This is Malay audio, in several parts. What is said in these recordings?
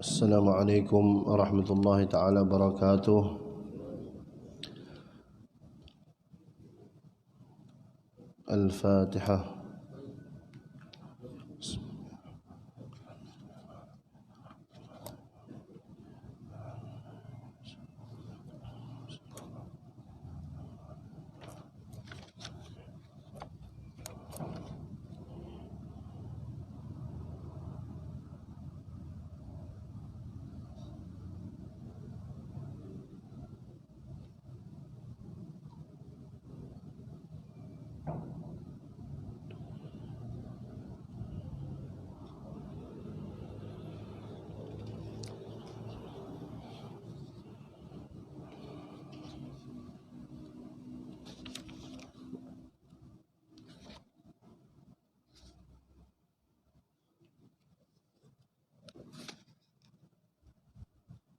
Assalamualaikum warahmatullahi taala wabarakatuh. Al-Fatihah.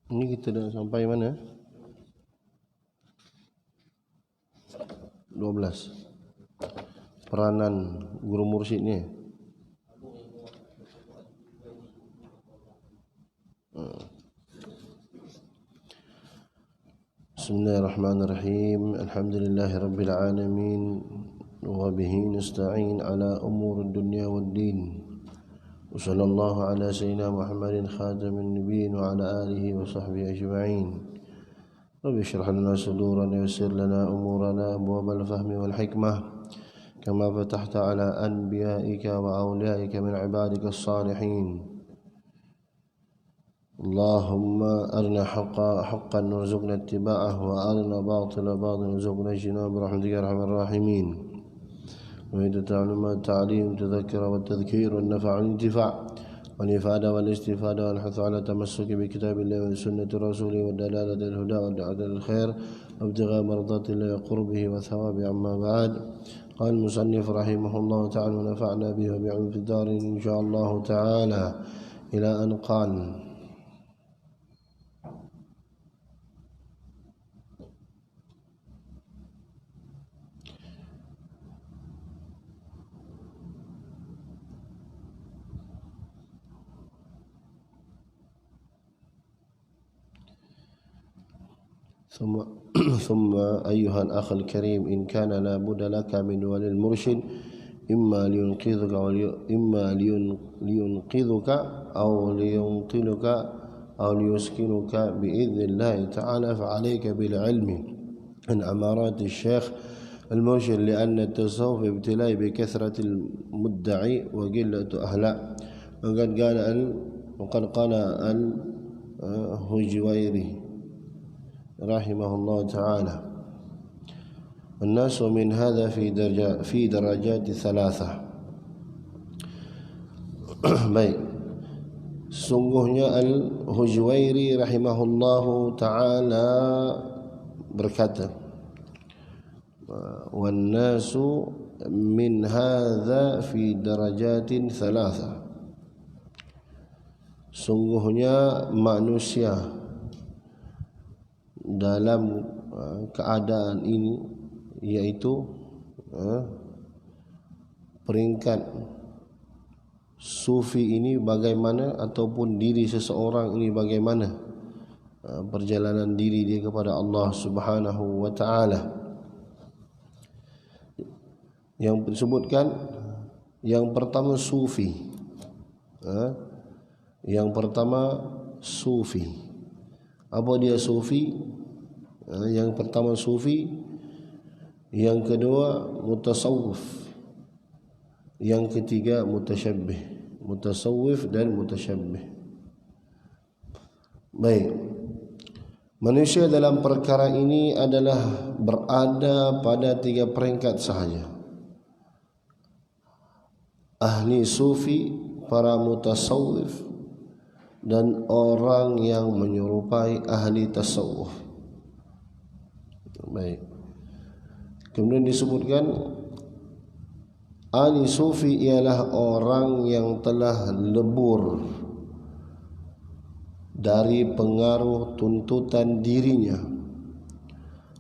Ini kita dah sampai mana? 12. Peranan guru mursyid ni. Bismillahirrahmanirrahim. Alhamdulillahirabbil alamin wa bihi nasta'in ala umuri dunya waddin. وصلى الله على سيدنا محمد خاتم النبيين وعلى آله وصحبه أجمعين. رب اشرح لنا صدورنا ويسر لنا أمورنا أبواب الفهم والحكمة كما فتحت على أنبيائك وأوليائك من عبادك الصالحين. اللهم أرنا حقا وارزقنا اتباعه وأرنا باطلا وارزقنا اجتنابه برحمتك يا أرحم الراحمين. وإذا تعلم التعليم تذكر والتذكير والنفع والانتفاع والإفادة والاستفادة والحث على التمسك بكتاب الله وسنة رسوله والدلالة الهدى والدعوة للخير وابتغاء مرضات الله وقربه وثوابه. أما بعد، قال المصنف رحمه الله تعالى ونفعنا به وبعلم في الدار إن شاء الله تعالى إلى أن قال: ثم أيها الأخ الكريم، إن كان لا بد لك من ولي المرشد إما لينقذك أو لينقلك أو ليسكنك بإذن الله تعالى، فعليك بالعلم عن أمارات الشيخ المرشد، لأن التصوف ابتلاء بكثرة المدعي وقلة أهله. وقد قال الهجويري رحمه الله تعالى: الناس من هذا في درجات ثلاثة. Baik, sungguhnya Al-Hujwairi rahimahullahu ta'ala berkata, wan nasu min hadha fi darajatin thalatha. Sungguhnya manusia dalam keadaan ini, yaitu peringkat sufi ini bagaimana, ataupun diri seseorang ini bagaimana, perjalanan diri dia kepada Allah Subhanahu wa ta'ala. Yang disebutkan yang pertama sufi. Yang pertama sufi. Apa dia sufi? Yang pertama sufi, yang kedua mutasawwif, yang ketiga mutasyabbih. Mutasawwif dan mutasyabbih. Baik, manusia dalam perkara ini adalah berada pada 3 peringkat sahaja: ahli sufi, para mutasawwif, dan orang yang menyerupai ahli tasawuf. Baik, kemudian disebutkan ahli sufi ialah orang yang telah lebur dari pengaruh tuntutan dirinya,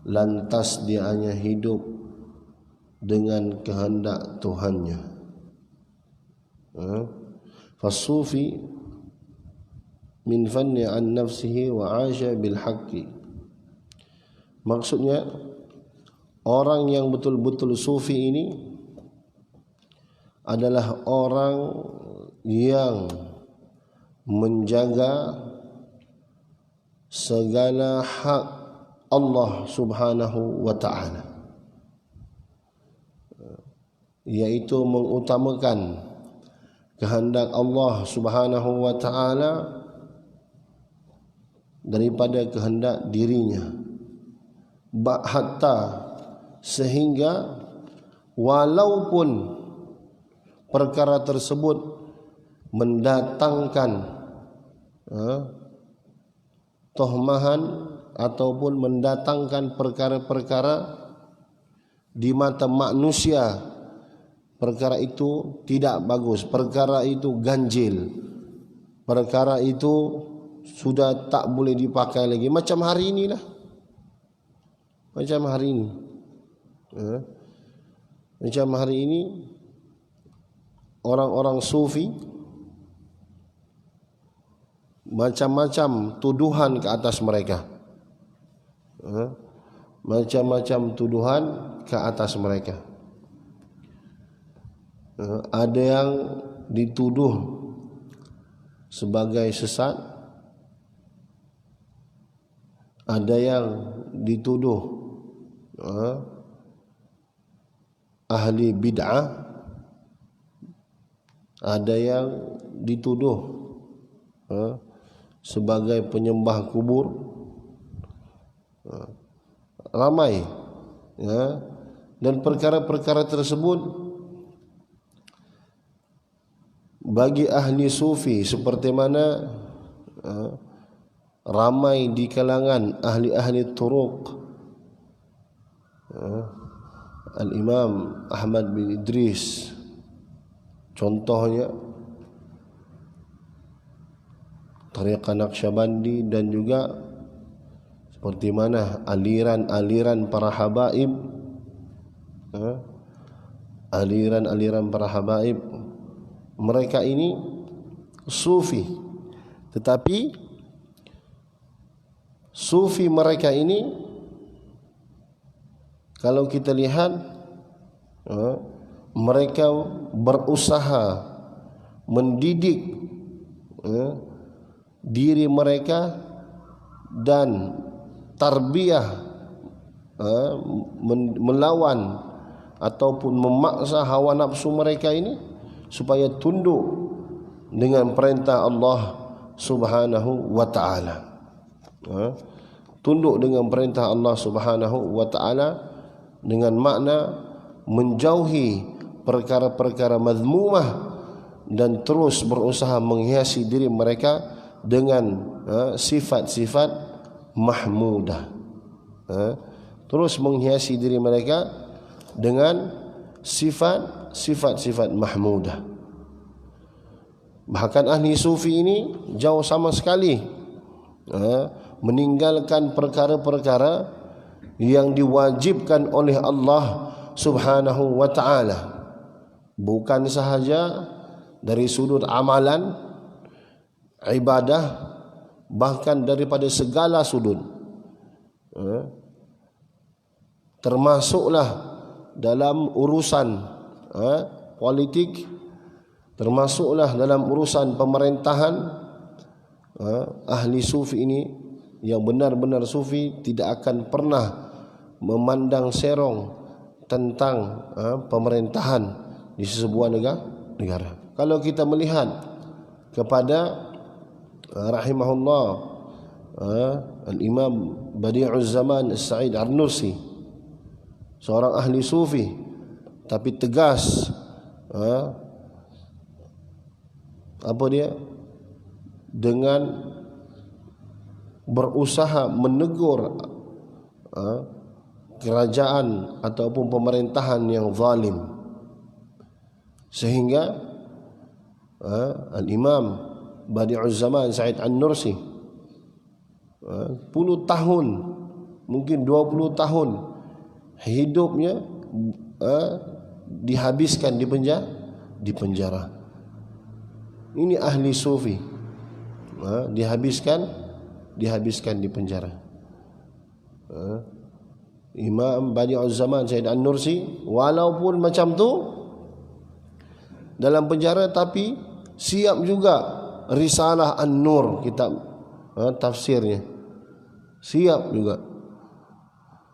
lantas dia hanya hidup dengan kehendak Tuhannya. Fasufi min fanni an nafsihi wa 'asha bil haqqi. Maksudnya orang yang betul-betul sufi ini adalah orang yang menjaga segala hak Allah Subhanahu wa ta'ala, yaitu mengutamakan kehendak Allah Subhanahu wa ta'ala daripada kehendak dirinya, hatta sehingga walaupun perkara tersebut mendatangkan tohmahan ataupun mendatangkan perkara-perkara di mata manusia, perkara itu tidak bagus, perkara itu ganjil, perkara itu sudah tak boleh dipakai lagi. Macam hari inilah, macam hari ini, macam hari ini orang-orang sufi macam-macam tuduhan ke atas mereka, macam-macam tuduhan ke atas mereka. Ada yang dituduh sebagai sesat, ada yang dituduh ahli bid'ah, ada yang dituduh sebagai penyembah kubur, ramai dan perkara-perkara tersebut bagi ahli sufi seperti mana ramai di kalangan ahli-ahli turuq, Al-Imam Ahmad bin Idris contohnya, Tariqah Naqsyabandi, dan juga seperti mana aliran-aliran para habaib, aliran-aliran para habaib. Mereka ini sufi, tetapi sufi mereka ini kalau kita lihat mereka berusaha mendidik diri mereka dan tarbiyah, melawan ataupun memaksa hawa nafsu mereka ini supaya tunduk dengan perintah Allah Subhanahu wa ta'ala, tunduk dengan perintah Allah Subhanahu wa ta'ala dengan makna menjauhi perkara-perkara mazmumah dan terus berusaha menghiasi diri mereka dengan sifat-sifat mahmudah, terus menghiasi diri mereka dengan sifat-sifat mahmudah. Bahkan ahli sufi ini jauh sama sekali meninggalkan perkara-perkara yang diwajibkan oleh Allah Subhanahu wa ta'ala, bukan sahaja dari sudut amalan ibadah, bahkan daripada segala sudut, termasuklah dalam urusan politik, termasuklah dalam urusan pemerintahan. Ahli sufi ini yang benar-benar sufi tidak akan pernah memandang serong tentang pemerintahan di sebuah negara. Kalau kita melihat kepada rahimahullah Al-Imam Badi'uz Zaman As-Sa'id An-Nursi, seorang ahli sufi tapi tegas, apa dia, dengan berusaha menegur kerajaan ataupun pemerintahan yang zalim, sehingga Al-Imam Badi'uz Zaman Sa'id An-Nursi 10 tahun, mungkin 20 tahun hidupnya dihabiskan di penjara. Ini ahli sufi, dihabiskan di penjara. Imam Badi'uz Zaman Said An-Nursi walaupun macam tu dalam penjara, tapi siap juga Risalah An-Nur, kitab tafsirnya, siap juga.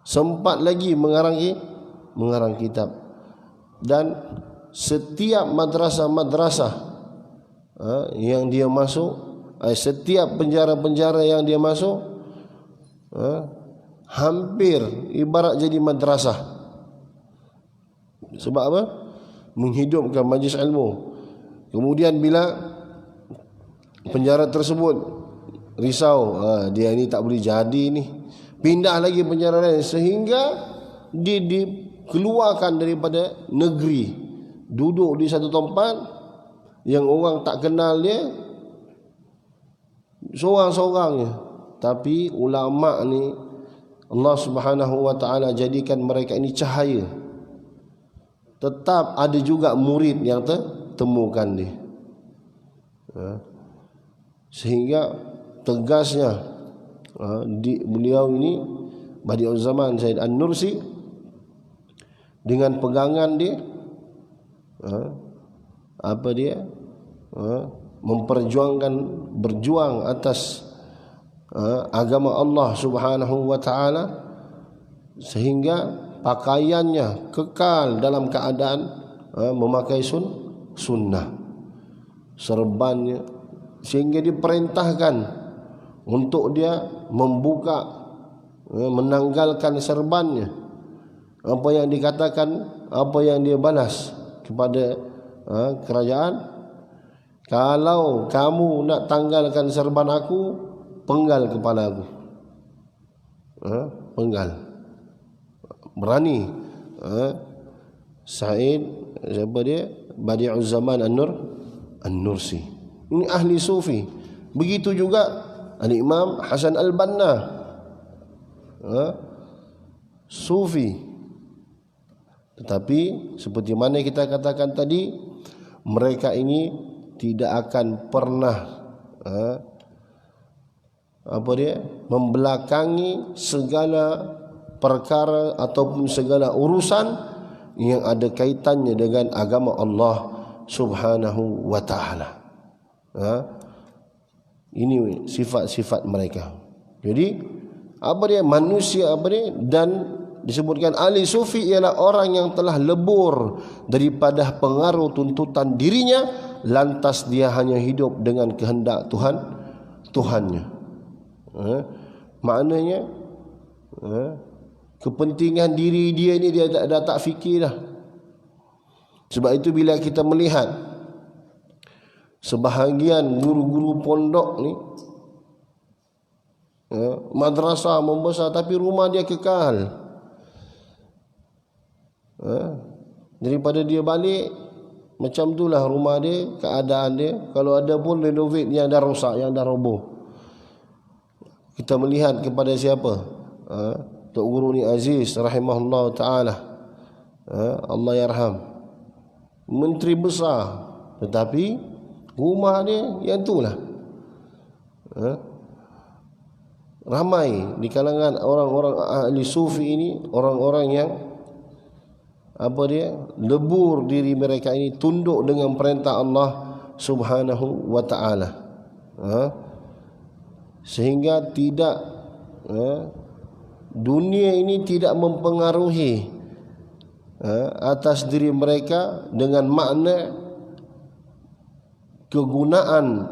Sempat lagi mengarang kitab. Dan setiap madrasah yang dia masuk, setiap penjara-penjara yang dia masuk, hampir ibarat jadi madrasah. Sebab apa? Menghidupkan majlis ilmu. Kemudian bila penjara tersebut risau, dia ni tak boleh jadi ni, pindah lagi penjara lain, sehingga dia dikeluarkan daripada negeri, duduk di satu tempat yang orang tak kenal dia, seorang-seorangnya. Tapi ulama ni Allah Subhanahu wa taala jadikan mereka ini cahaya. Tetap ada juga murid yang temukan dia. Sehingga tegasnya beliau ini Badi'uz Zaman Said An-Nursi, dengan pegangan dia berjuang atas agama Allah Subhanahu wa taala, sehingga pakaiannya kekal dalam keadaan memakai sunnah, serbannya, sehingga diperintahkan untuk dia membuka, menanggalkan serbannya. Apa yang dikatakan, apa yang dia balas kepada kerajaan, kalau kamu nak tanggalkan serban aku, penggal kepala aku. Penggal. Berani. Said, siapa dia? Badi'uz Zaman An-Nursi. Ini ahli sufi. Begitu juga Al-Imam Hasan Al-Banna, sufi. Tetapi seperti mana kita katakan tadi, mereka ini tidak akan pernah membelakangi segala perkara ataupun segala urusan yang ada kaitannya dengan agama Allah Subhanahu wa taala. Ini sifat-sifat mereka. Jadi manusia dan disebutkan ahli sufi ialah orang yang telah lebur daripada pengaruh tuntutan dirinya, lantas dia hanya hidup dengan kehendak Tuhannya. Maknanya kepentingan diri dia ni dia dah tak fikir dah. Sebab itu bila kita melihat sebahagian guru-guru pondok ni, madrasah membesar tapi rumah dia kekal. Daripada dia balik, macam itulah rumah dia, keadaan dia. Kalau ada pun renovate yang dah rosak, yang dah roboh. Kita melihat kepada siapa? Tok Guru ni Aziz rahimahullah ta'ala, Allah yarham, menteri besar, tetapi rumah dia yang itulah. Ramai di kalangan orang-orang ahli sufi ini, orang-orang yang lebur diri mereka ini, tunduk dengan perintah Allah Subhanahu wa ta'ala, sehingga tidak dunia ini tidak mempengaruhi atas diri mereka dengan makna kegunaan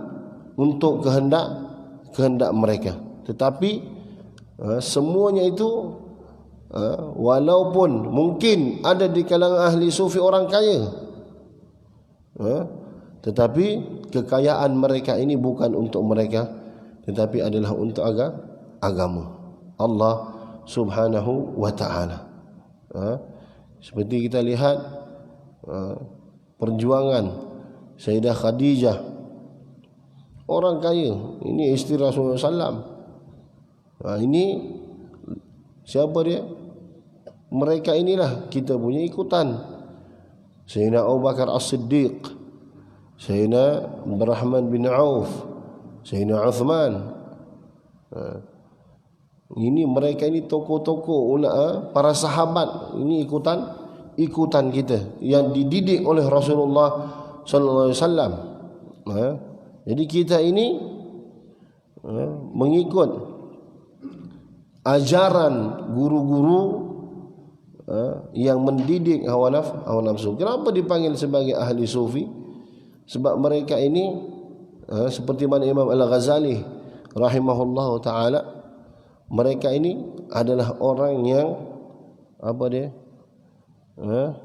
untuk kehendak mereka. Tetapi semuanya itu, walaupun mungkin ada di kalangan ahli sufi orang kaya, tetapi kekayaan mereka ini bukan untuk mereka, tetapi adalah untuk agama Allah Subhanahu wa ta'ala. Seperti kita lihat perjuangan Sayyidah Khadijah, orang kaya, ini isteri Rasulullah SAW. Ini siapa dia? Mereka inilah kita punya ikutan. Sayyidina Abu Bakar As-Siddiq, Sayyidina Abdurrahman bin Auf, Sayyidina Uthman. Ini mereka ini tokoh-tokoh para sahabat. Ini ikutan kita yang dididik oleh Rasulullah sallallahu alaihi wasallam. Jadi kita ini mengikut ajaran guru-guru yang mendidik hawa nafsu. Kenapa dipanggil sebagai ahli sufi? Sebab mereka ini seperti mana Imam Al-Ghazali rahimahullah ta'ala, mereka ini adalah orang yang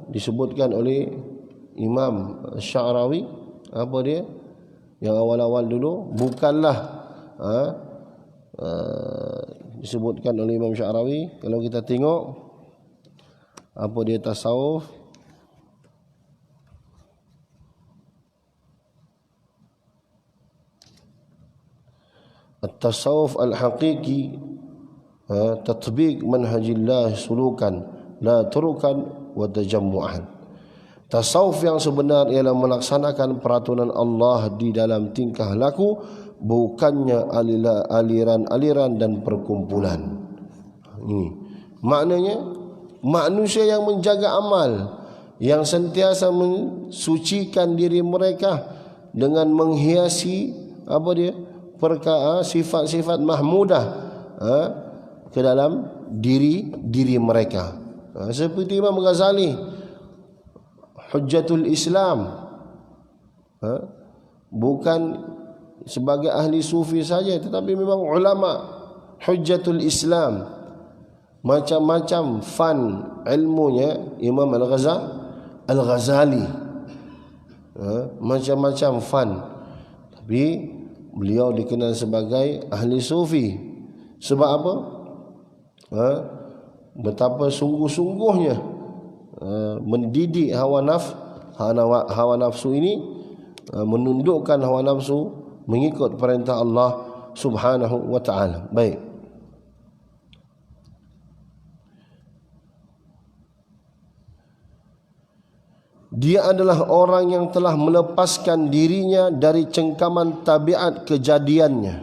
disebutkan oleh Imam Sya'rawi yang awal-awal dulu, bukanlah disebutkan oleh Imam Sya'rawi. Kalau kita tengok tasawuf, at-tasawuf al-haqiqi tatbiq manhajillah sulukan la turukan wa tajammu'an. Tasawuf yang sebenar ialah melaksanakan peraturan Allah di dalam tingkah laku, bukannya aliran-aliran dan perkumpulan. Ini maknanya manusia yang menjaga amal, yang sentiasa mensucikan diri mereka dengan menghiasi sifat-sifat mahmudah ke dalam diri mereka. Seperti Imam Ghazali, Hujjatul Islam, bukan sebagai ahli sufi saja, tetapi memang ulama Hujjatul Islam. Macam-macam fan ilmunya Imam Al-Ghazali, macam-macam fan, tapi beliau dikenal sebagai ahli sufi. Sebab apa? Betapa sungguh-sungguhnya mendidik hawa nafsu ini, menundukkan hawa nafsu, mengikut perintah Allah Subhanahu wa ta'ala. Baik. Dia adalah orang yang telah melepaskan dirinya dari cengkaman tabiat kejadiannya.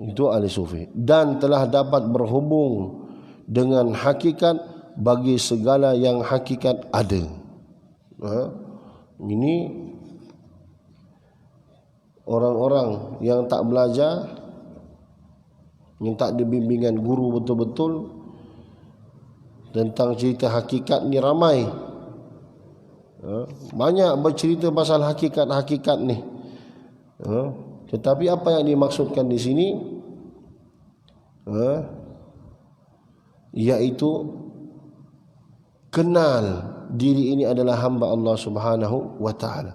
Itu ahli sufi. Dan telah dapat berhubung dengan hakikat bagi segala yang hakikat ada. Ini orang-orang yang tak belajar, yang tak ada bimbingan guru betul-betul tentang cerita hakikat ni ramai. Banyak bercerita pasal hakikat-hakikat ni. Tetapi apa yang dimaksudkan di sini iaitu kenal diri ini adalah hamba Allah Subhanahu wa ta'ala.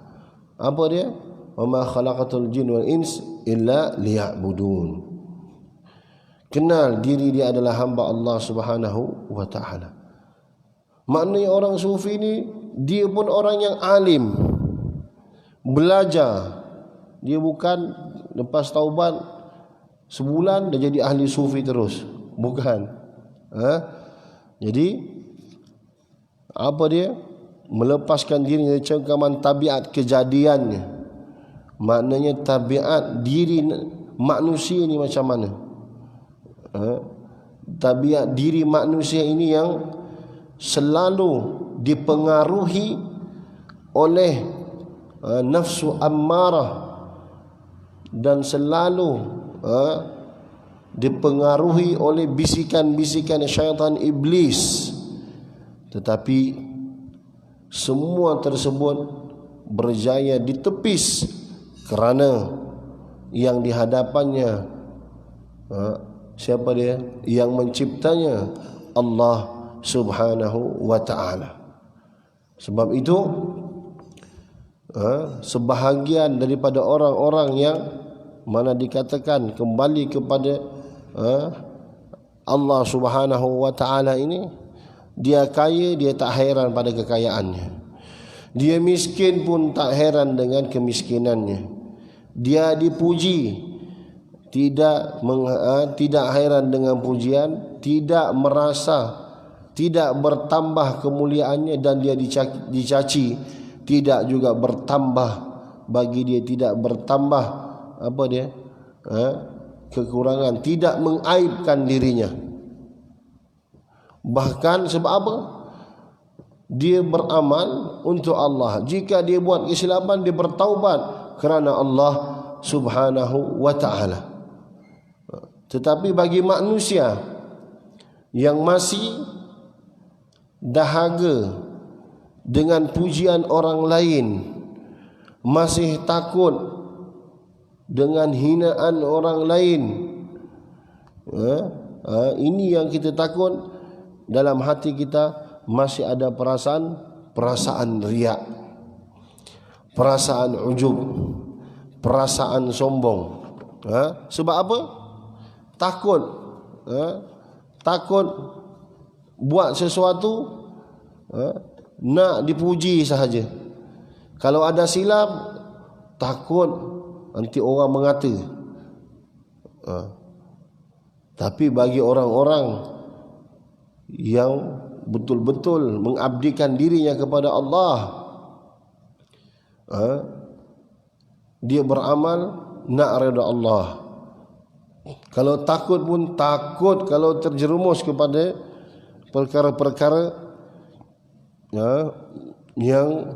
Apa dia? Wa ma khalaqatul jin wal ins illa liya'budun. Kenal diri dia adalah hamba Allah Subhanahu wa ta'ala. Maknanya orang sufi ni, dia pun orang yang alim, belajar. Dia bukan lepas taubat sebulan dah jadi ahli sufi terus. Bukan. Jadi apa dia? Melepaskan diri dari cengkaman tabiat kejadiannya. Maknanya tabiat diri manusia ni macam mana? Tabiat diri manusia ini yang selalu dipengaruhi oleh nafsu ammarah dan selalu dipengaruhi oleh bisikan-bisikan syaitan iblis. Tetapi semua tersebut berjaya ditepis kerana yang di hadapannya siapa dia? Yang menciptanya Allah Subhanahu wa ta'ala. Sebab itu sebahagian daripada orang-orang yang mana dikatakan kembali kepada Allah Subhanahu wa ta'ala ini, dia kaya, dia tak heran pada kekayaannya. Dia miskin pun tak heran dengan kemiskinannya. Dia dipuji, tidak heran dengan pujian, tidak merasa, tidak bertambah kemuliaannya, dan dia dicaci, tidak juga bertambah bagi dia tidak bertambah kekurangan, tidak mengaibkan dirinya. Bahkan sebab apa? Dia beramal untuk Allah. Jika dia buat kesilapan, dia bertaubat kerana Allah Subhanahu wa ta'ala. Tetapi bagi manusia yang masih dahaga dengan pujian orang lain, masih takut dengan hinaan orang lain, ini yang kita takut. Dalam hati kita masih ada perasaan riak, perasaan ujub, perasaan sombong. Sebab apa? Takut buat sesuatu nak dipuji sahaja. Kalau ada silap, takut nanti orang mengata. Tapi bagi orang-orang yang betul-betul mengabdikan dirinya kepada Allah, dia beramal nak redha Allah. Kalau takut pun takut kalau terjerumus kepada perkara-perkara yang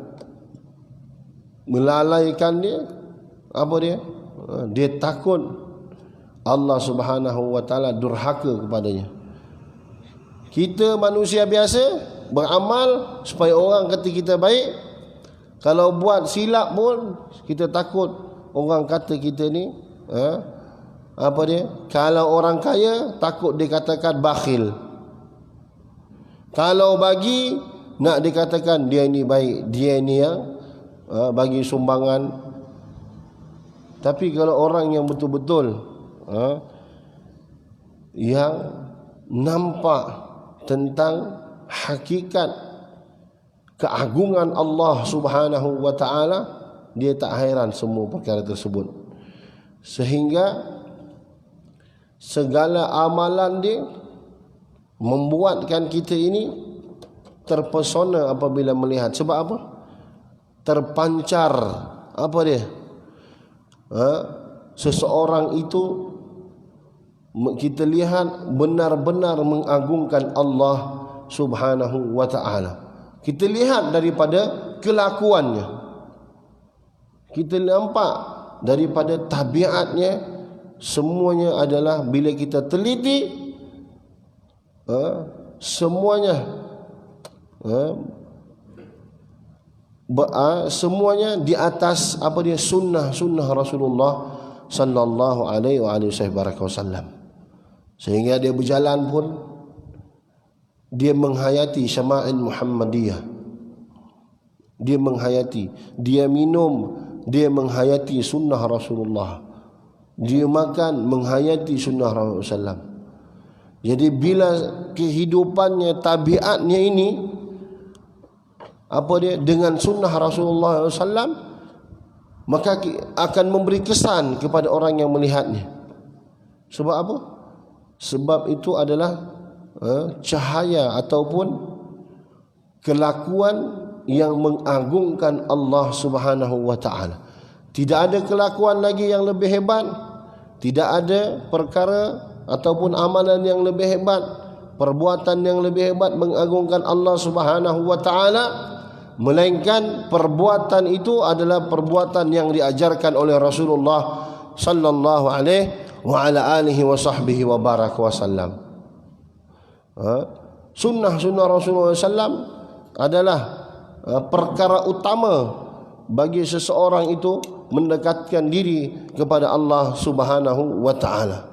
melalaikan dia. Dia takut Allah Subhanahu wa ta'ala durhaka kepadanya. Kita manusia biasa beramal supaya orang kata kita baik. Kalau buat silap pun kita takut orang kata kita ni kalau orang kaya takut dikatakan bakhil. Kalau bagi nak dikatakan dia ni baik, dia ni yang bagi sumbangan. Tapi kalau orang yang betul-betul yang nampak tentang hakikat keagungan Allah Subhanahu wa ta'ala, dia tak hairan semua perkara tersebut. Sehingga segala amalan dia membuatkan kita ini terpesona apabila melihat. Sebab apa? Terpancar seseorang itu kita lihat benar-benar mengagungkan Allah Subhanahu wa ta'ala. Kita lihat daripada kelakuannya, kita nampak daripada tabiatnya, semuanya adalah bila kita teliti, semuanya di atas sunnah Rasulullah sallallahu alaihi wasallam. Sehingga dia berjalan pun dia menghayati syama'il Muhammadiyah. Dia menghayati, dia minum, dia menghayati sunnah Rasulullah. Dia makan, menghayati sunnah Rasulullah. Jadi bila kehidupannya, tabiatnya ini dengan sunnah Rasulullah SAW, maka akan memberi kesan kepada orang yang melihatnya. Sebab apa? Sebab itu adalah cahaya ataupun kelakuan yang mengagungkan Allah Subhanahu wa ta'ala. Tidak ada kelakuan lagi yang lebih hebat, tidak ada perkara ataupun amalan yang lebih hebat, perbuatan yang lebih hebat mengagungkan Allah Subhanahu wa ta'ala, melainkan perbuatan itu adalah perbuatan yang diajarkan oleh Rasulullah sallallahu alaihi wa ala alihi wa sahbihi wa baraka wasallam. Sunnah Rasulullah SAW adalah perkara utama bagi seseorang itu mendekatkan diri kepada Allah Subhanahu wa ta'ala.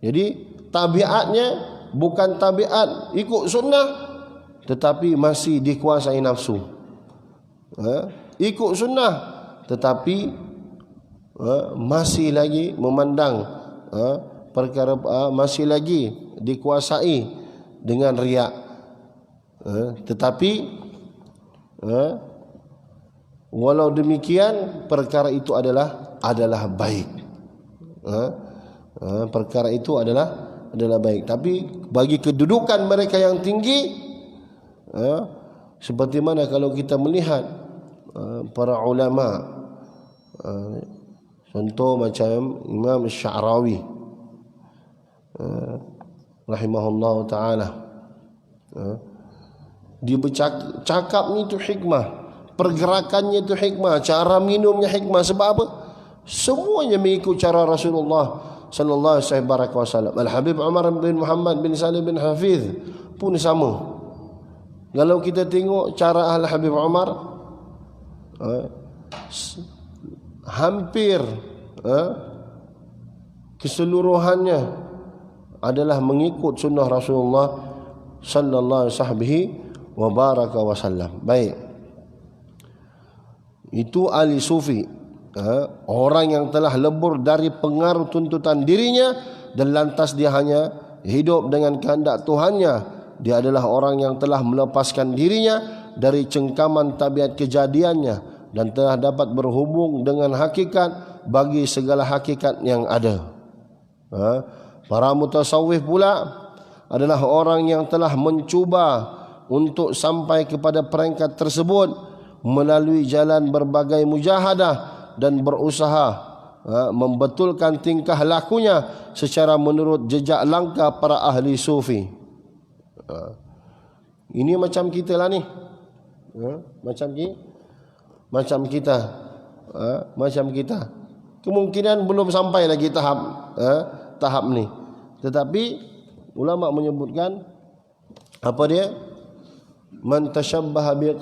Jadi tabiatnya bukan tabiat ikut sunnah, tetapi masih dikuasai nafsu. Ikut sunnah tetapi masih lagi memandang perkara, masih lagi dikuasai dengan riak. Tetapi walau demikian perkara itu adalah baik. Perkara itu adalah baik. Tapi bagi kedudukan mereka yang tinggi, seperti mana kalau kita melihat para ulama. Contoh macam Imam Sya'rawi rahimahullah ta'ala. Dia bercakap ni tu hikmah, pergerakannya tu hikmah, cara minumnya hikmah. Sebab apa? Semuanya mengikut cara Rasulullah sallallahu alaihi wasallam. Al-Habib Umar bin Muhammad bin Salim bin Hafiz pun sama. Kalau kita tengok cara Al-Habib Umar, hampir keseluruhannya adalah mengikut sunnah Rasulullah sallallahu alaihi wasallam. Baik, itu ahli sufi, orang yang telah lebur dari pengaruh tuntutan dirinya dan lantas dia hanya hidup dengan kehendak Tuhannya. Dia adalah orang yang telah melepaskan dirinya dari cengkaman tabiat kejadiannya dan telah dapat berhubung dengan hakikat bagi segala hakikat yang ada. Para mutasawwif pula adalah orang yang telah mencuba untuk sampai kepada peringkat tersebut melalui jalan berbagai mujahadah dan berusaha membetulkan tingkah lakunya secara menurut jejak langkah para ahli sufi. Ini macam kita lah ni, macam kita. Kemungkinan belum sampai lagi tahap ni, tetapi ulama menyebutkan apa dia? Man tashabbaha bi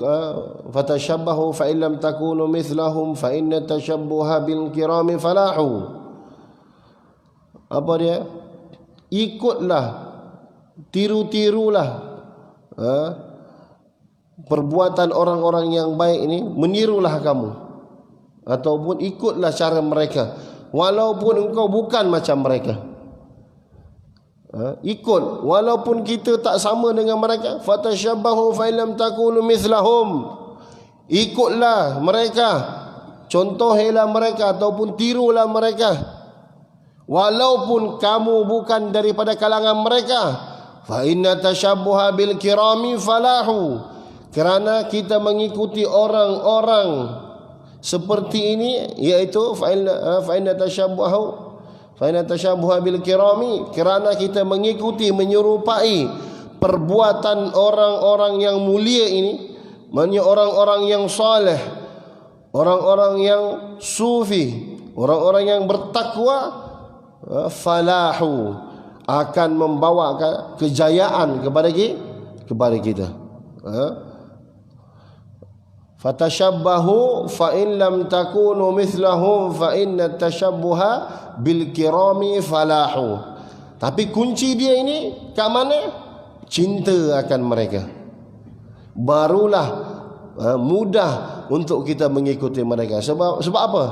fatashabbahu fa in lam takunu mithlahum fa inna tashabbuha bil kirami falahu. Apa dia? Ikutlah, tiru-tirulah perbuatan orang-orang yang baik ini, menirulah kamu ataupun ikutlah cara mereka walaupun engkau bukan macam mereka. Ikut walaupun kita tak sama dengan mereka. Fatashabbahu fa illam takunu mithlahum, ikutlah mereka, contohilah mereka ataupun tirulah mereka walaupun kamu bukan daripada kalangan mereka. Fa inna tashabbuha bil kirami falahu, kerana kita mengikuti orang-orang seperti ini, iaitu fa inna tashabbuha bil kirami, kerana kita mengikuti, menyerupai perbuatan orang-orang yang mulia ini, maknanya orang-orang yang saleh, orang-orang yang sufi, orang-orang yang bertakwa, falahu, akan membawa kejayaan kepada kita. Fatashabbahu fa in lam takunu mithlahum fa inna tashabbuha bil kirami falahu. Tapi kunci dia ini kat mana? Cinta akan mereka. Barulah mudah untuk kita mengikuti mereka. Sebab apa?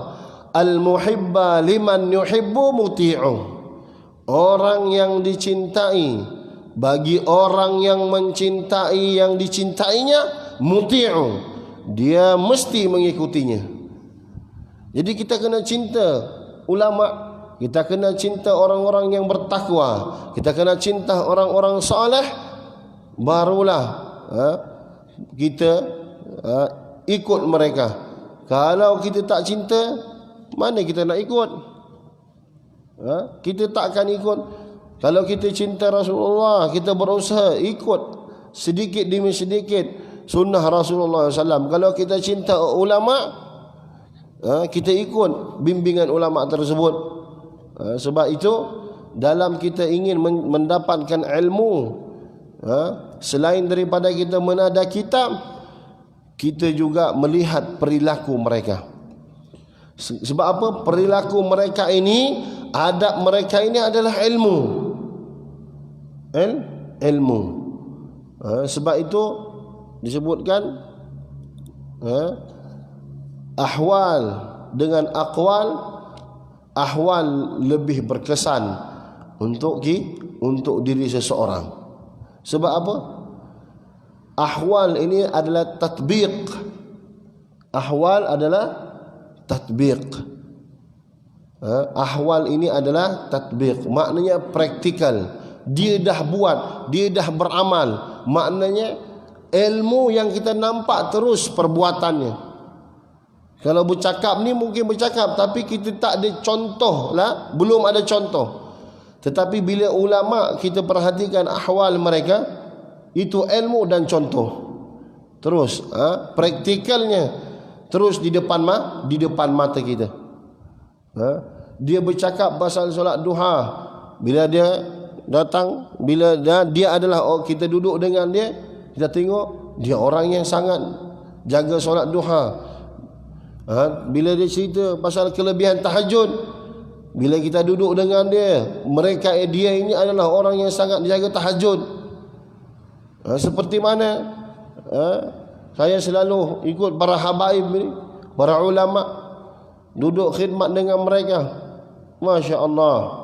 Al-muhibba liman yuhibbu muti'u. Orang yang dicintai bagi orang yang mencintai yang dicintainya, muti'u, dia mesti mengikutinya. Jadi kita kena cinta ulama, kita kena cinta orang-orang yang bertakwa, kita kena cinta orang-orang saleh, barulah kita ikut mereka. Kalau kita tak cinta, mana kita nak ikut? Kita tak akan ikut. Kalau kita cinta Rasulullah, kita berusaha ikut sedikit demi sedikit sunnah Rasulullah SAW. Kalau kita cinta ulama, kita ikut bimbingan ulama tersebut. Sebab itu dalam kita ingin mendapatkan ilmu, selain daripada kita menada kitab, kita juga melihat perilaku mereka. Sebab apa? Perilaku mereka ini, adab mereka ini adalah ilmu. Ilmu. Sebab itu disebutkan ahwal dengan aqwal, ahwal lebih berkesan untuk diri seseorang. Sebab apa? Ahwal ini adalah tatbiq. Ahwal adalah tatbiq. Ahwal ini adalah tatbiq, maknanya praktikal. Dia dah buat, dia dah beramal. Maknanya ilmu yang kita nampak terus perbuatannya. Kalau bercakap ni mungkin bercakap, tapi kita tak ada contoh lah, belum ada contoh. Tetapi bila ulama kita perhatikan ahwal mereka, itu ilmu dan contoh. Terus praktikalnya terus di depan mata kita. Dia bercakap pasal solat duha. Bila dia datang, bila dia adalah kita duduk dengan dia, kita tengok dia orang yang sangat jaga solat duha. Bila dia cerita pasal kelebihan tahajud, bila kita duduk dengan dia, dia ini adalah orang yang sangat jaga tahajud. Seperti mana saya selalu ikut para habaib ni, para ulama, duduk khidmat dengan mereka. Masya Allah.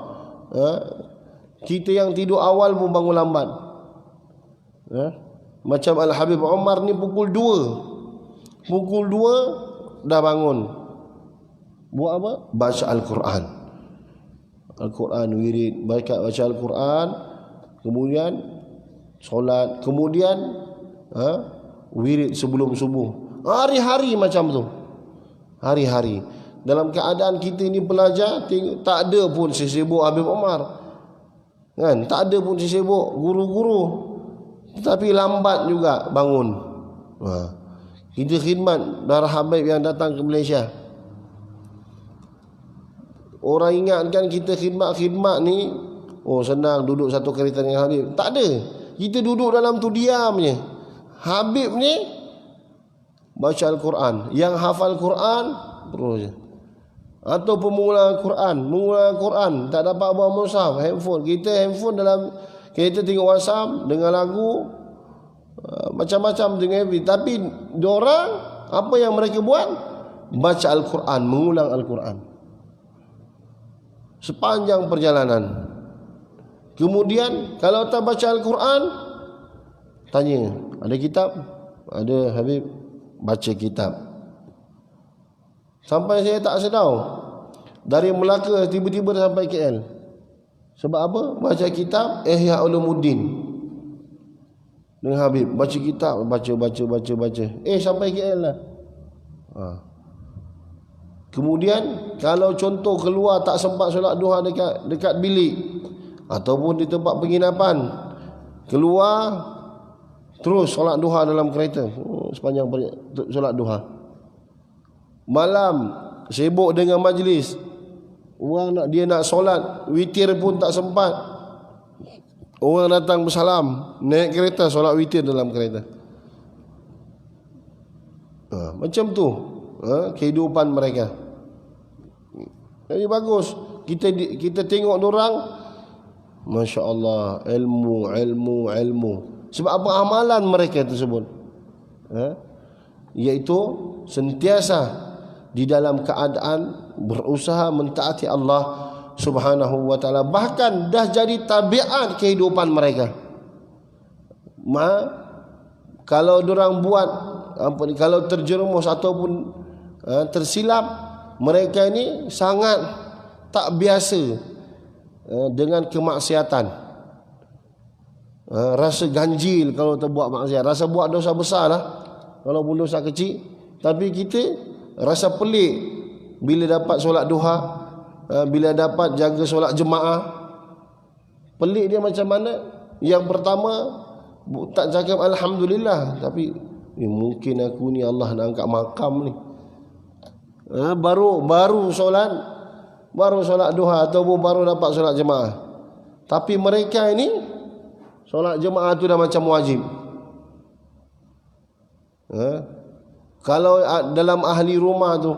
Kita yang tidur awal pun bangun lambat. Macam Al-Habib Umar ni pukul 2 dah bangun. Buat apa? Baca Al-Quran. Al-Quran wirid, baca Al-Quran, kemudian solat, kemudian wirid sebelum subuh. Hari-hari macam tu. Hari-hari. Dalam keadaan kita ni belajar, tak ada pun sesibuk Habib Umar. Kan? Tak ada pun sesibuk guru-guru. Tapi lambat juga bangun. Kita khidmat darah Habib yang datang ke Malaysia. Orang ingatkan kita khidmat ni, senang duduk satu kereta dengan Habib. Tak ada. Kita duduk dalam tu diam je. Habib ni baca Al-Quran. Yang hafal Quran terus je. Atau pemula Quran, tak dapat bawa mushaf, handphone. Kita handphone dalam kereta tengok WhatsApp, dengar lagu, macam-macam dengan FB. Tapi diorang, apa yang mereka buat? Baca Al-Quran, mengulang Al-Quran sepanjang perjalanan. Kemudian kalau tak baca Al-Quran, tanya, ada kitab? Ada Habib, baca kitab. Sampai saya tak sedar, dari Melaka tiba-tiba sampai KL. Sebab apa? Baca kitab Ihya Ulumuddin dengan Habib. Baca kitab, baca. Sampai KL lah. Kemudian kalau contoh keluar tak sempat solat duha dekat bilik ataupun di tempat penginapan, keluar terus solat duha dalam kereta, sepanjang solat duha. Malam sibuk dengan majlis, orang dia nak solat witir pun tak sempat. Orang datang bersalam, naik kereta solat witir dalam kereta. Macam tu kehidupan mereka. Jadi bagus kita tengok orang, Masya Allah, ilmu. Sebab apa amalan mereka tersebut? Iaitu sentiasa di dalam keadaan berusaha mentaati Allah Subhanahu wa ta'ala. Bahkan dah jadi tabiat kehidupan mereka. Kalau dorang buat kalau terjerumus ataupun tersilap, mereka ini sangat tak biasa dengan kemaksiatan. Rasa ganjil kalau terbuat maksiat, rasa buat dosa besar lah walaupun dosa kecil. Tapi kita rasa pelik bila dapat solat duha, bila dapat jaga solat jemaah. Pelik dia macam mana? Yang pertama, tak cakap Alhamdulillah, tapi mungkin aku ni Allah nak angkat makam ni. Baru solat duha ataupun baru dapat solat jemaah. Tapi mereka ini solat jemaah tu dah macam wajib. Kalau dalam ahli rumah tu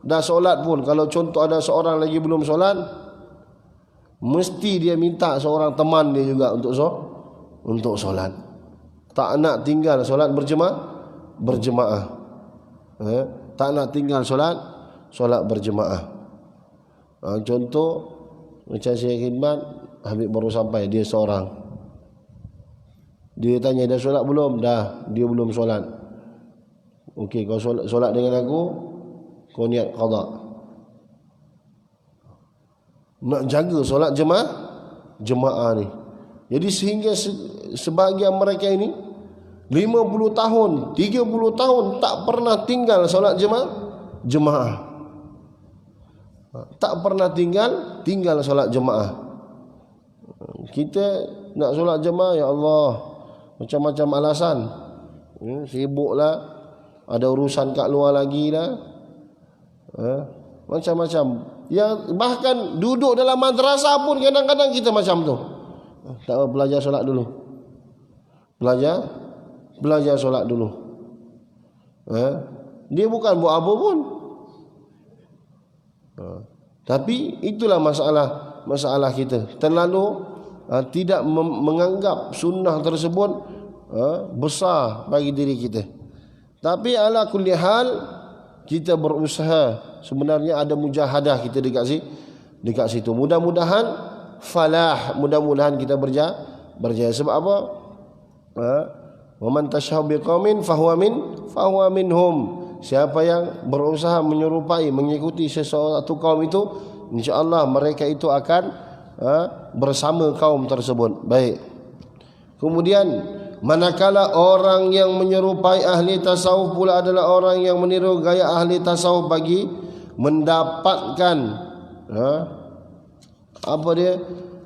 dah solat pun, kalau contoh ada seorang lagi belum solat, mesti dia minta seorang teman dia juga untuk solat. Tak nak tinggal solat berjemaah. Tak nak tinggal solat berjemaah. Contoh macam saya khidmat, Habib baru sampai, dia seorang. Dia tanya, dah solat belum? Dah. Dia belum solat. Okey, kau solat dengan aku, kau niat qada. Nak jaga solat jemaah ni. Jadi sehingga sebahagian mereka ini 50 tahun, 30 tahun tak pernah tinggal solat jemaah. Tak pernah tinggal solat jemaah. Kita nak solat jemaah, ya Allah, macam-macam alasan. Sibuklah, ada urusan kat luar lagi lah. Macam-macam. Yang bahkan duduk dalam madrasah pun kadang-kadang kita macam tu. Tak apa, belajar solat dulu. Belajar solat dulu. Dia bukan buat apa pun. Tapi itulah masalah kita. Terlalu tidak menganggap sunnah tersebut besar bagi diri kita. Tapi ala kulli hal kita berusaha. Sebenarnya ada mujahadah kita dekat situ. Mudah-mudahan falah, mudah-mudahan kita berjaya. Sebab apa? Wa man tashabba biqaumin fahuwa minhum. Siapa yang berusaha menyerupai, mengikuti sesuatu kaum itu, insya-Allah mereka itu akan bersama kaum tersebut. Baik. Kemudian manakala orang yang menyerupai ahli tasawuf pula adalah orang yang meniru gaya ahli tasawuf bagi mendapatkan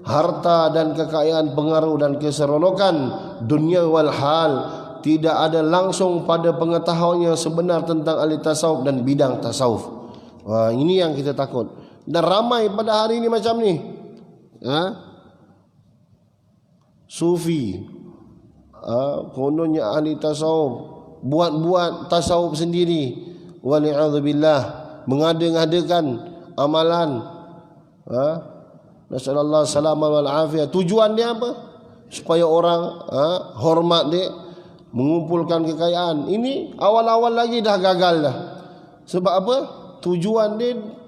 harta dan kekayaan, pengaruh dan keseronokan dunia wal hal, tidak ada langsung pada pengetahuan yang sebenar tentang ahli tasawuf dan bidang tasawuf. Ini yang kita takut. Dan ramai pada hari ini macam ni. Sufi, kononnya ahli tasawuf, buat tasawuf sendiri, wali'adzubillah, mengada-ngadakan amalan. Nasallallahu salamah wal afiyah. Tujuan dia apa? Supaya orang hormat dia, mengumpulkan kekayaan. Ini awal-awal lagi dah gagal dah. Sebab apa? Tujuan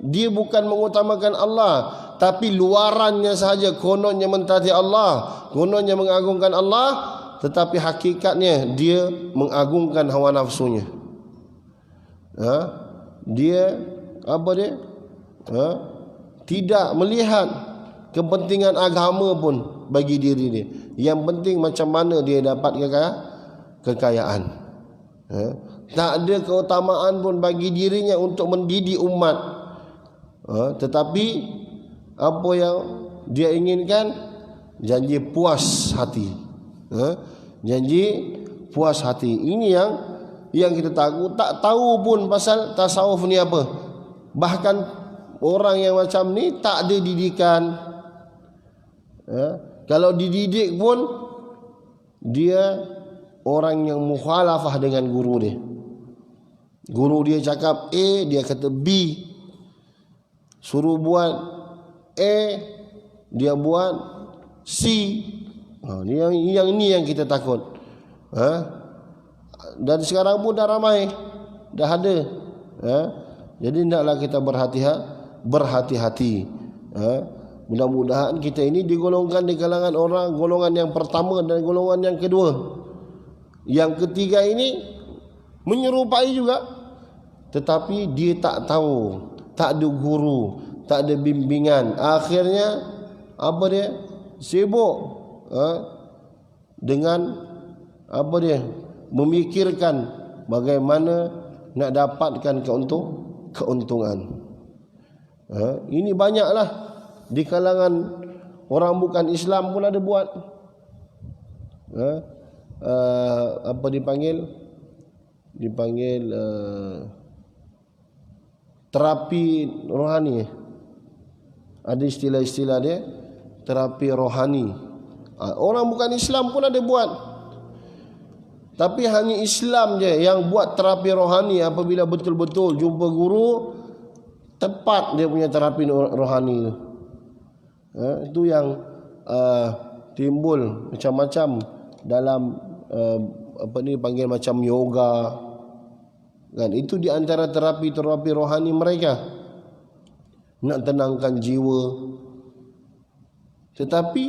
dia bukan mengutamakan Allah, tapi luarannya sahaja. Kononnya mentaati Allah, kononnya mengagungkan Allah, tetapi hakikatnya dia mengagungkan hawa nafsunya. Dia tidak melihat kepentingan agama pun bagi diri dia. Yang penting macam mana dia dapat kekayaan. Tak ada keutamaan pun bagi dirinya untuk mendidik umat. Tetapi apa yang dia inginkan, janji puas hati. Janji puas hati. Ini yang kita takut. Tak tahu pun pasal tasawuf ni apa. Bahkan orang yang macam ni tak ada didikan. Kalau dididik pun dia orang yang mukhalafah dengan guru dia. Guru dia cakap A, dia kata B. Suruh buat A, dia buat C. Yang ini yang kita takut. Dan sekarang pun dah ramai, dah ada. Jadi hendaklah kita berhati-hati. Mudah-mudahan kita ini digolongkan di kalangan orang golongan yang pertama dan golongan yang kedua. Yang ketiga ini menyerupai juga, tetapi dia tak tahu, tak ada guru, tak ada bimbingan. Akhirnya apa dia? Sibuk dengan memikirkan bagaimana nak dapatkan keuntungan. Ini banyaklah di kalangan orang bukan Islam pun ada buat. Dipanggil terapi rohani. Ada istilah-istilah dia, terapi rohani. Orang bukan Islam pun ada buat. Tapi hanya Islam je yang buat terapi rohani. Apabila betul-betul jumpa guru, tepat dia punya terapi rohani tu. Itu yang timbul macam-macam dalam panggil macam yoga kan. Itu di antara terapi rohani mereka, nak tenangkan jiwa. Tetapi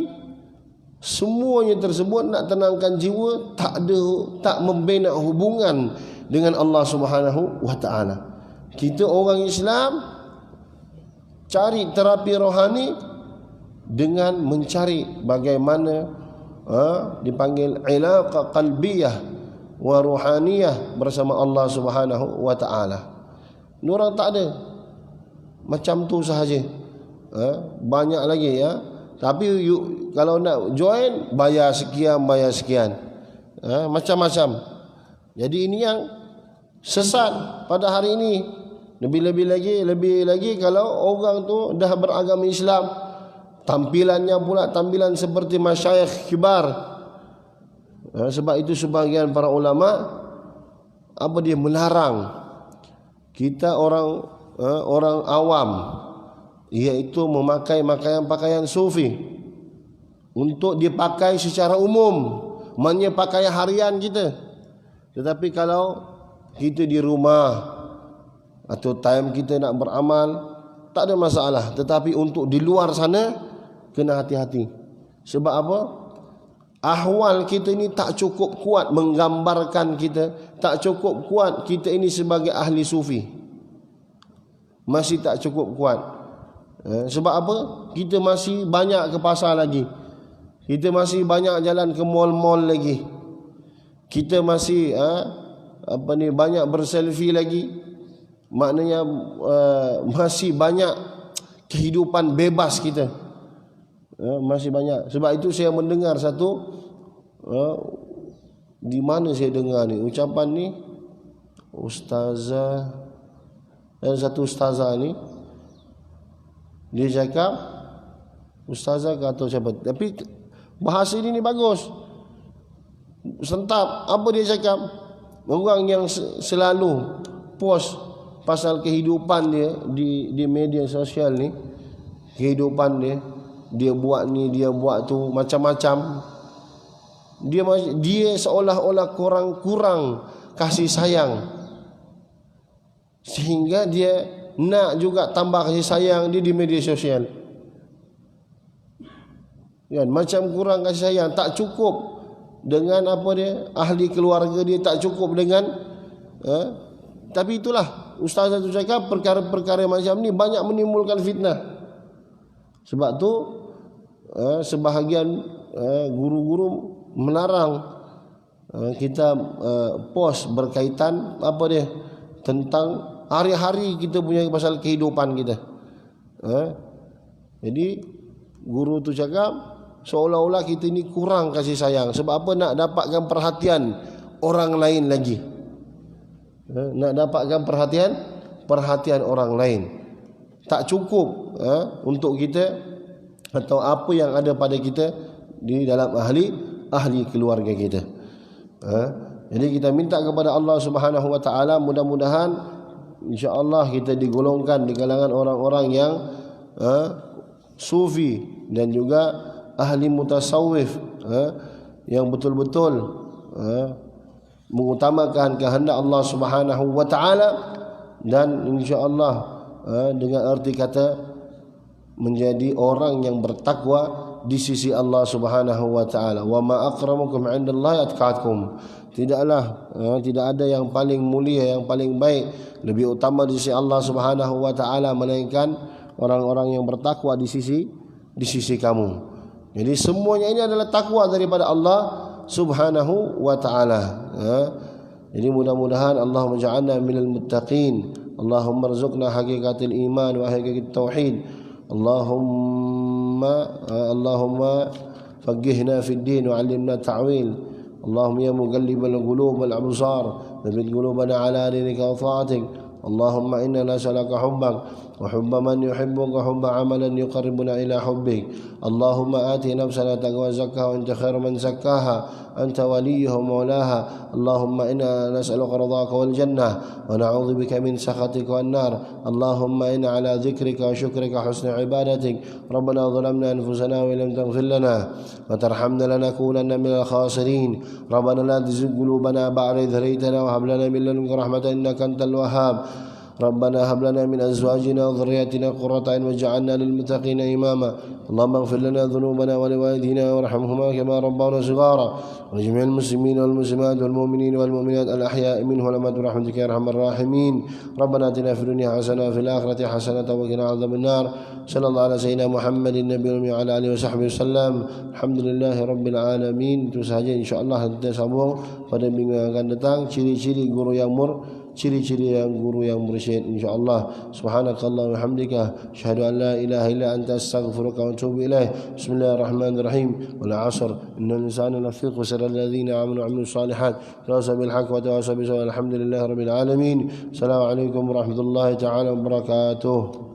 semuanya tersebut nak tenangkan jiwa, tak membina hubungan dengan Allah Subhanahu wa taala. Kita orang Islam cari terapi rohani dengan mencari bagaimana dipanggil ilaqah qalbiyah wa ruhaniyah bersama Allah Subhanahu wa taala. Diorang tak ada. Macam tu sahaja. Banyak lagi ya. Tapi kalau nak join, bayar sekian. Macam-macam. Jadi ini yang sesat pada hari ini. Lebih lagi kalau orang tu dah beragama Islam, tampilannya pula tampilan seperti masyayikh kibar. Sebab itu sebahagian para ulama dia melarang kita orang awam, iaitu memakai pakaian sufi untuk dipakai secara umum, maknanya pakaian harian kita. Tetapi kalau kita di rumah atau time kita nak beramal, tak ada masalah. Tetapi untuk di luar sana, kena hati-hati. Sebab apa? Ahwal kita ni tak cukup kuat menggambarkan kita, tak cukup kuat kita ini sebagai ahli sufi. Masih tak cukup kuat. Sebab apa? Kita masih banyak ke pasar lagi. Kita masih banyak jalan ke mall-mall lagi. Kita masih banyak berselfie lagi. Maknanya masih banyak kehidupan bebas kita. Masih banyak. Sebab itu saya mendengar satu, di mana saya dengar ni ucapan ni, ustazah, dan satu ustazah ni, dia cakap, ustazah ke atau siapa, tapi bahasa ini bagus, sentap. Apa dia cakap? Orang yang selalu post pasal kehidupan dia di media sosial ni, kehidupan dia buat ni, dia buat tu, macam-macam. Dia seolah-olah kurang kasih sayang, sehingga dia nak juga tambah kasih sayang dia di media sosial. Kan, macam kurang kasih sayang, tak cukup dengan ahli keluarga dia, tak cukup dengan tapi itulah ustazah tu cakap, perkara-perkara macam ni banyak menimbulkan fitnah. Sebab tu sebahagian guru-guru melarang kita post berkaitan tentang hari-hari kita punya pasal kehidupan kita. Jadi guru tu cakap seolah-olah kita ni kurang kasih sayang. Sebab apa? Nak dapatkan perhatian orang lain lagi. Nak dapatkan perhatian orang lain. Tak cukup untuk kita atau apa yang ada pada kita di dalam ahli keluarga kita. Jadi kita minta kepada Allah Subhanahu wa taala, mudah-mudahan insya-Allah kita digolongkan di kalangan orang-orang yang sufi dan juga ahli mutasawwif, yang betul-betul mengutamakan kehendak Allah Subhanahu wa taala, dan insya-Allah dengan arti kata menjadi orang yang bertakwa di sisi Allah Subhanahu wa taala. Wa ma akramakum 'indallahi atqakum. Tidak ada yang paling mulia, yang paling baik, lebih utama di sisi Allah Subhanahu wa taala melainkan orang-orang yang bertakwa di sisi kamu. Jadi semuanya ini adalah takwa daripada Allah Subhanahu wa taala. Jadi mudah-mudahan Allah menja'alna minal muttaqin. Allahumma rzuqna haqiqatil iman wa haqiqatit tauhid. Allahumma faqihna fid din wa 'allimna ta'wil. Allahumma ya muqallibal qulub wal absar, thabbit qulubana 'ala dinika wa ta'atik. Allahumma inna nas'aluka hubbak wa hubba man yuhibbuka, hubba 'amalan yuqarribuna ila hubbik. Allahumma ati nafsana taqwa zakkaha wa anta khairu man zakkaha, anta waliyuha wa maulaha. Allahumma inna nas'aluka ridhaka wal jannah wa na'udzubika min sakhatika wan nar. Allahumma inna ala dzikrika wa syukrika husna ibadatik. Rabbana zalamna anfusana wa lam taghfir lana wa tarhamna lanakunanna minal khasirin. Rabbana la tuzigh qulubana ba'da idh hadaytana wa hab lana min ladunka rahmatan innaka antal wahhab. ربنا هب لنا من أزواجنا وذرياتنا قرة أعين واجعلنا للمتقين إماما. اللهم اغفر لنا ذنوبنا ولوالدينا وارحمهما كما ربونا صغارا، ولجميع المسلمين والمسلمات والمؤمنين والمؤمنات الأحياء منهم والأموات برحمتك يا أرحم الراحمين. ربنا آتنا في الدنيا حسنة وفي الآخرة حسنة وقنا عذاب النار. صلى الله على سيدنا محمد النبي الأمي وعلى آله وصحبه وسلم. Alhamdulillah Rabbil Alamin. Itu sahaja, insyaAllah kita sambung pada minggu yang akan datang ciri-ciri guru yang ciri-ciri yang guru yang mursyid insyaallah. Subhanakallah wa hamdika asyhadu an la ilaha illa anta astaghfiruka wa atubu ilaik. Bismillahirrahmanirrahim. Wal 'ashr innal insana lafi khusr alladziina aamanu wa 'amilus shalihat tawasaw bil haqqi wa tawasaw bis sabr. Alhamdulillahirabbil alamin. Assalamualaikum warahmatullahi taala wabarakatuh.